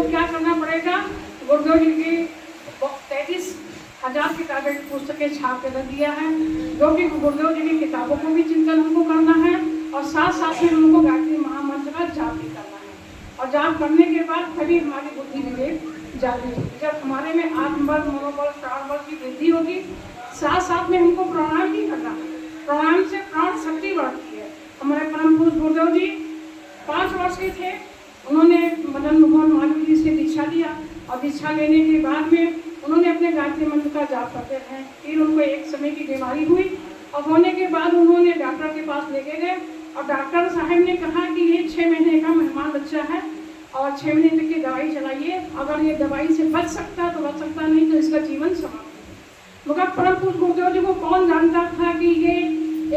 क्या करना पड़ेगा, गुरुदेव जी की 33,000 किताबें पुस्तकें छाप के रख दिया है, जो कि गुरुदेव जी की किताबों को भी चिंतन हमको करना है और साथ साथ में हमको गायत्री महामंत्र का जाप भी करना है। और जाप करने के बाद तभी हमारी बुद्धि विवेक जागृत होगी। जब हमारे में आत्मबल, मनोबल, प्राणबल की वृद्धि होगी, साथ साथ में हमको प्राणायाम भी करना है। प्राणायाम से प्राण शक्ति बढ़ती है। हमारे परम पुरुष गुरुदेव जी 5 वर्ष के थे, उन्होंने मदन मोहन मालवीय जी से दीक्षा लिया और दीक्षा लेने के बाद में उन्होंने अपने गायत्री मंत्र का जाप करते रहे। फिर उनको एक समय की बीमारी हुई और होने के बाद उन्होंने डॉक्टर के पास लेके गए और डॉक्टर साहब ने कहा कि ये 6 महीने का मेहमान बच्चा है और 6 महीने तक की दवाई चलाइए, अगर ये दवाई से बच सकता तो बच सकता, नहीं तो इसका जीवन समाप्त। मगर परम पुरुष गुरुदेव जी को कौन जानता था कि ये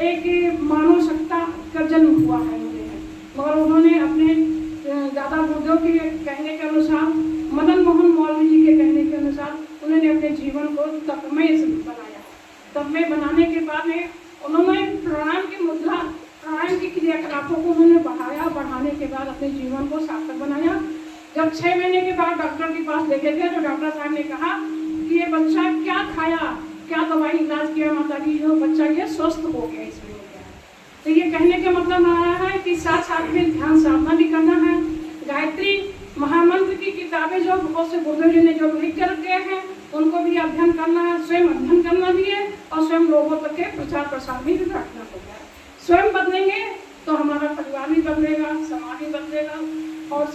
एक मानव सत्ता का जन्म हुआ है मुझे, मगर उन्होंने अपने दादा गुरुदेव के कहने के अनुसार, मदन मोहन मालवीय जी के कहने के अनुसार उन्होंने अपने जीवन को तपमय बनाया। तपमय बनाने के बाद में उन्होंने प्राणायाम की मुद्रा, प्राणायाम की क्रियाकलापों को उन्होंने बढ़ाने के बाद अपने जीवन को सार्थक बनाया। जब 6 महीने के बाद डॉक्टर के पास लेके गए तो डॉक्टर साहब ने कहा कि ये बच्चा क्या खाया, क्या दवाई इलाज किया माता जी, जो बच्चा ये स्वस्थ हो गया, इसमें हो गया। तो ये कहने का मतलब आ रहा है कि साथ साथ में ध्यान साधना भी करना है। गायत्री महामंत्र की किताबें जो बहुत से गुरुदेव जी ने जो लिख कर गए हैं उनको भी अध्ययन करना है, स्वयं अध्ययन करना भी है और स्वयं लोगों तक के प्रचार प्रसार भी रखना होगा। स्वयं बदलेंगे तो हमारा परिवार भी बदलेगा, समाज भी बदलेगा और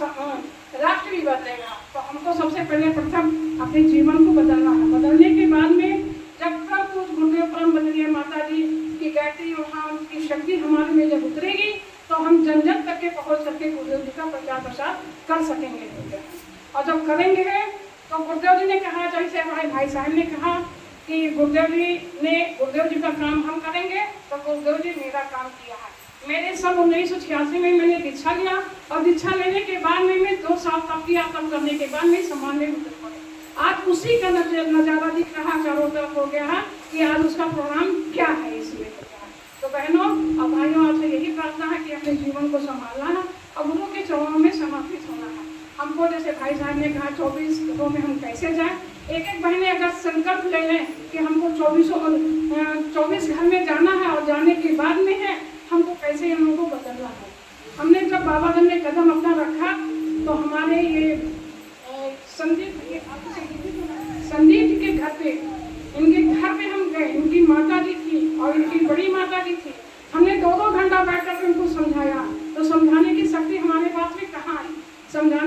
राष्ट्र भी बदलेगा। तो हमको सबसे पहले प्रथम अपने जीवन को बदलना है। बदलने के बाद में जब परम गुरुदेव परम बदलिए माता जी की गायत्री वहाँ की शक्ति हमारे में जब उतरेगी तो हम जन जन तक के पहुँच करके गुरुदेव जी का प्रचार प्रसार कर सकेंगे। और जब करेंगे तो गुरुदेव जी ने कहा, जैसे हमारे भाई साहब ने कहा कि गुरुदेव जी का काम हम करेंगे, तो गुरुदेव जी मेरा काम किया है। मेरे सन 1986 में मैंने दीक्षा लिया और दीक्षा लेने के बाद में मैं 2 साल तक किया, तब करने के बाद में सम्मान में गुजर पड़े। आज उसी का नजारा दिख रहा, चारों तरफ हो गया है कि आज उसका प्रोग्राम क्या है इसमें। तो बहनों और भाइयों, आपसे यही प्रार्थना है कि अपने जीवन को संभालना है और गुरु के चरणों में समर्पित होना है। हमको जैसे भाई साहब ने कहा 24 घरों में हम कैसे जाएं, एक बहनें अगर संकल्प ले लें कि हमको 24 घर में जाना है और जाने के बाद में है हमको कैसे इन लोगों को बदलना है। हमने जब बाबा जन ने कदम अपना रखा तो हमारे ये संदीप के घर पे, इनके घर पे हम गए। इनकी माता जी थी और इनकी बड़ी माता जी थी। हमने 2-2 घंटा बैठ कर उनको समझाया, तो समझाने की शक्ति हमारे पास में कहाँ आई। समझाने